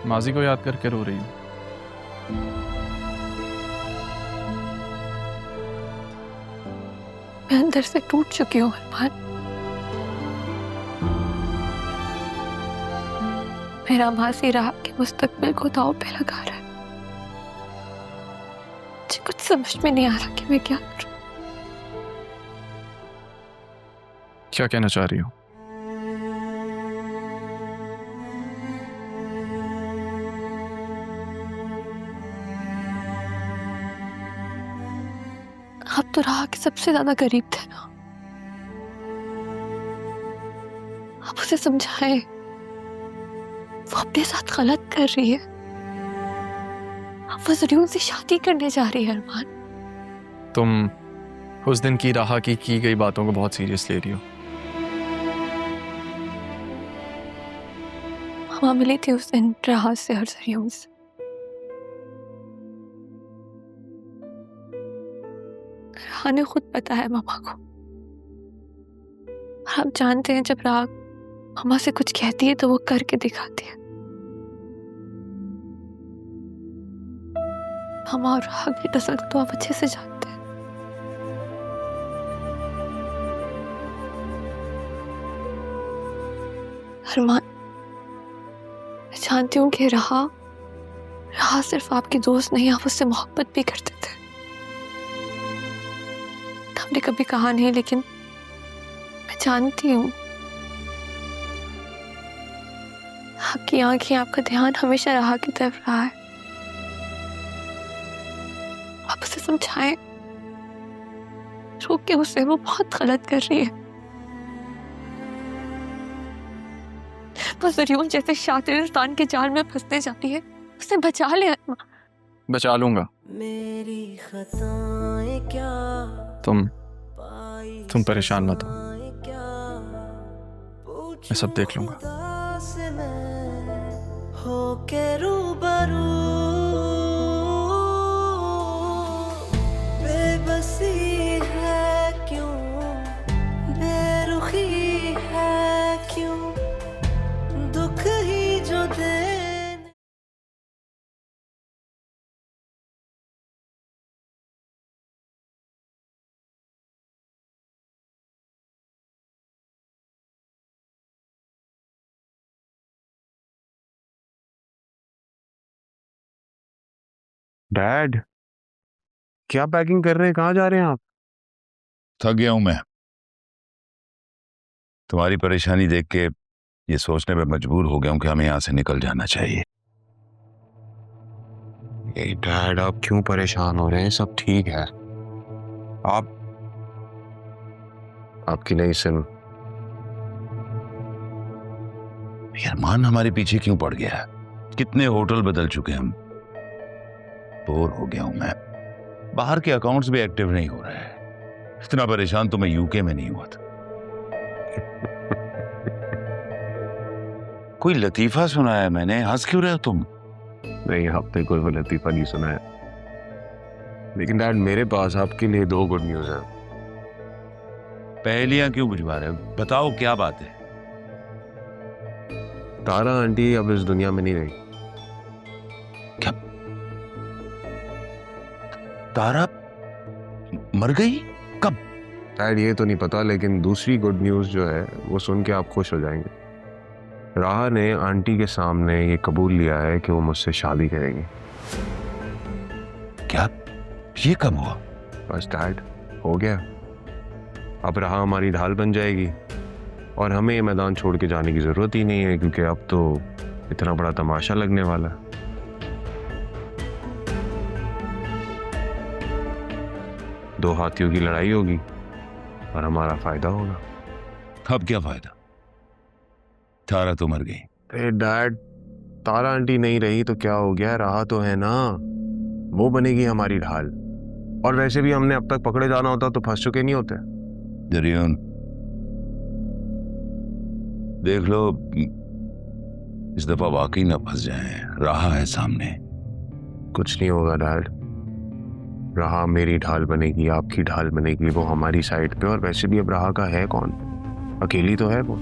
माजी को याद करके रो रही हूँ। मैं अंदर से टूट चुकी हूँ अरमान। मेरा मासी राह के मुस्तकबिल को दांव पे लगा रहा है। मुझे कुछ समझ में नहीं आ रहा कि मैं क्या करूं। क्या कहना चाह रही हो? आप तो राह के सबसे ज्यादा करीब थे ना। आप उसे समझाएं, वो अपने साथ गलत कर रही है। आप वो जरूर से शादी करने जा रही है अरमान। तुम उस दिन की राह की गई बातों को बहुत सीरियस ले रही हो। मामा मिली थी उस दिन राह से और जरियों से। राह ने खुद बताया मामा को। और आप जानते हैं, जब राह मामा से कुछ कहती है तो वो करके दिखाती है। मामा और राह की नस्ल को तो आप अच्छे से जानते हैं। अरमान, मैं जानती हूँ कि राह सिर्फ आपकी दोस्त नहीं, आप उससे मोहब्बत भी करते थे। हमने कभी कहा नहीं, लेकिन मैं जानती हूँ आपकी आंखें, आपका ध्यान हमेशा राह की तरफ रहा है। आप उसे समझाएं, रोक के उसे, वो बहुत गलत कर रही है। वो जरियून जैसे शातिरिस्तान के जाल में फंसने जाती है, उसे बचा ले अरमान। बचा लूंगा। मेरी खताएं क्या, तुम परेशान मत हो, मैं सब देख लूंगा। होके रूबरू बेबसी है क्यों, बेरुखी है क्यों, दुख ही जो दे। डैड, क्या पैकिंग कर रहे हैं? कहाँ जा रहे हैं आप? थक गया हूं मैं। तुम्हारी परेशानी देख के ये सोचने पे मजबूर हो गया हूं कि हमें यहां से निकल जाना चाहिए। ये डैड, आप क्यों परेशान हो रहे हैं? सब ठीक है। आपकी नई सिम। अरमान हमारे पीछे क्यों पड़ गया है? कितने होटल बदल चुके हम। बोर हो गया हूं मैं। बाहर के अकाउंट्स भी एक्टिव नहीं हो रहे हैं। इतना परेशान तो मैं यूके में नहीं हुआ था। कोई लतीफा सुना है मैंने? हंस क्यों रहे हो तुम? नहीं, आपने कोई वो लतीफा नहीं सुना है। लेकिन डैड, मेरे पास आपके लिए 2 गुड न्यूज है। पहेलियां क्यों बुझवा रहे हो? बताओ क्या बात है। तारा आंटी अब इस दुनिया में नहीं रही। क्या? तारा मर गई? कब? डैड, ये तो नहीं पता, लेकिन दूसरी गुड न्यूज जो है वो सुन के आप खुश हो जाएंगे। राह ने आंटी के सामने ये कबूल लिया है कि वो मुझसे शादी करेगी। क्या? ये कब हुआ? बस डैड, हो गया। अब राह हमारी ढाल बन जाएगी और हमें ये मैदान छोड़ के जाने की जरूरत ही नहीं है, क्योंकि अब तो इतना बड़ा तमाशा लगने वाला है। दो हाथियों की लड़ाई होगी और हमारा फायदा होगा। अब क्या फायदा? तारा तो मर गई। अरे डैड, तारा आंटी नहीं रही तो क्या हो गया? राह तो है ना, वो बनेगी हमारी ढाल। और वैसे भी हमने अब तक पकड़े जाना होता तो फंस चुके नहीं होते। जरियन, देख लो, इस दफा वाकई ना फंस जाएं। राह है सामने। कुछ नहीं होगा डैड, राहा मेरी ढाल बनेगी, आपकी ढाल बनेगी, वो हमारी साइड पे। और वैसे भी अब राहा का है कौन, अकेली तो है वो,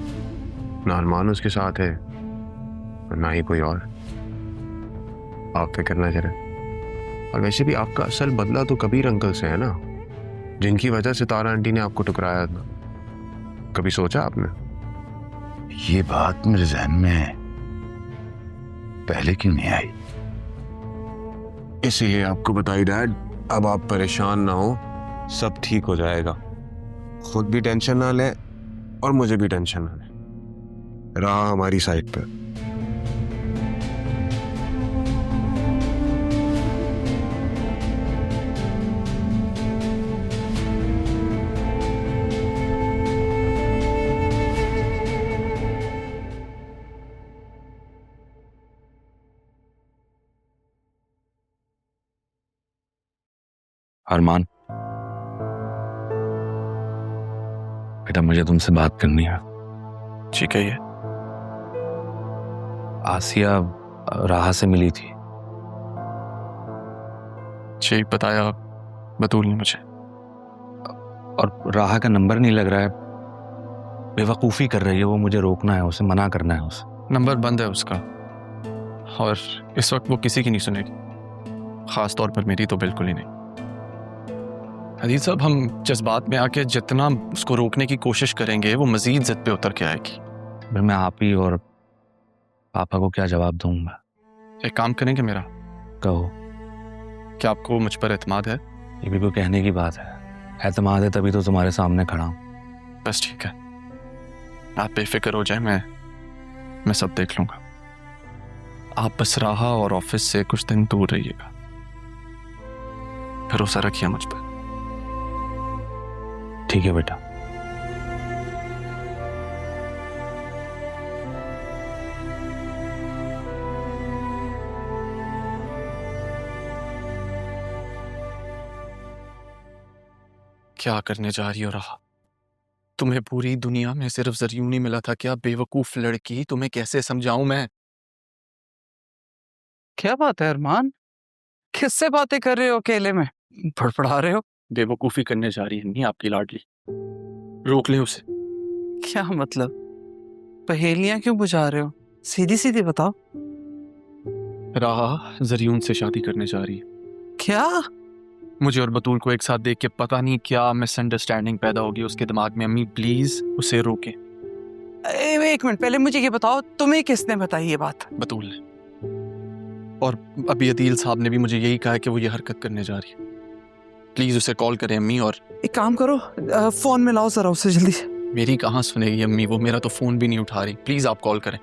ना अरमान उसके साथ है और ना ही कोई और। आप फिक्र ना करें। और वैसे भी आपका असल बदला तो कबीर अंकल से है ना, जिनकी वजह से तारा आंटी ने आपको ठुकराया था। कभी सोचा आपने? ये बात मेरे जहन में पहले क्यों नहीं आई? इसीलिए आपको बताई डैड। अब आप परेशान ना हो, सब ठीक हो जाएगा। खुद भी टेंशन ना ले और मुझे भी टेंशन ना ले। राहा हमारी साइड पे। अरमान, बेटा मुझे तुमसे बात करनी है। जी कहिए। आसिया राहा से मिली थी। जी बताया बतूल ने मुझे। और राहा का नंबर नहीं लग रहा है, बेवकूफ़ी कर रही है वो, मुझे रोकना है उसे, मना करना है उसे। नंबर बंद है उसका और इस वक्त वो किसी की नहीं सुनेगी, ख़ास तौर पर मेरी तो बिल्कुल ही नहीं। हदीद साहब, हम जज्बात में आके जितना उसको रोकने की कोशिश करेंगे वो मज़ीद ज़िद पे उतर के आएगी। फिर मैं आप ही और पापा को क्या जवाब दूंगा? एक काम करेंगे मेरा, कहो। क्या आपको मुझ पर एतमाद है? ये भी कोई कहने की बात है? एतमाद है तभी तो तुम्हारे सामने खड़ा हूँ। बस ठीक है, आप बेफिक्र हो जाए, मैं सब देख लूँगा। आप बस राहा और ऑफिस से कुछ दिन दूर रहिएगा, भरोसा रखिए मुझ पर। ठीक है बेटा। क्या करने जा रही हो राहा? तुम्हें पूरी दुनिया में सिर्फ ज़रियून ही मिला था क्या? बेवकूफ लड़की, तुम्हें कैसे समझाऊं मैं? क्या बात है अरमान, किससे बातें कर रहे हो अकेले में? फड़फड़ा रहे हो? बेवकूफी करने जा रही है नहीं आपकी लाडली, रोक ले उसे। क्या मतलब, पहेलियां क्यों बुझा रहे हो? सीधी सीधी बताओ। राहा ज़रियून से शादी करने जा रही है। क्या? मुझे और बतूल को एक साथ देख के पता नहीं क्या मिसअंडरस्टैंडिंग पैदा होगी उसके दिमाग में। अम्मी प्लीज उसे रोके। एक मिनट, पहले मुझे ये बताओ, तुम्हें किसने बताई ये बात? बतूल ने, और अभी अदील साहब ने भी मुझे यही कहा कि वो ये हरकत करने जा रही है। प्लीज उसे कॉल करें अम्मी। और एक काम करो, फोन में लाओ जरा उसे जल्दी से। मेरी कहाँ सुनेगी अम्मी, वो मेरा तो फोन भी नहीं उठा रही। प्लीज आप कॉल करें।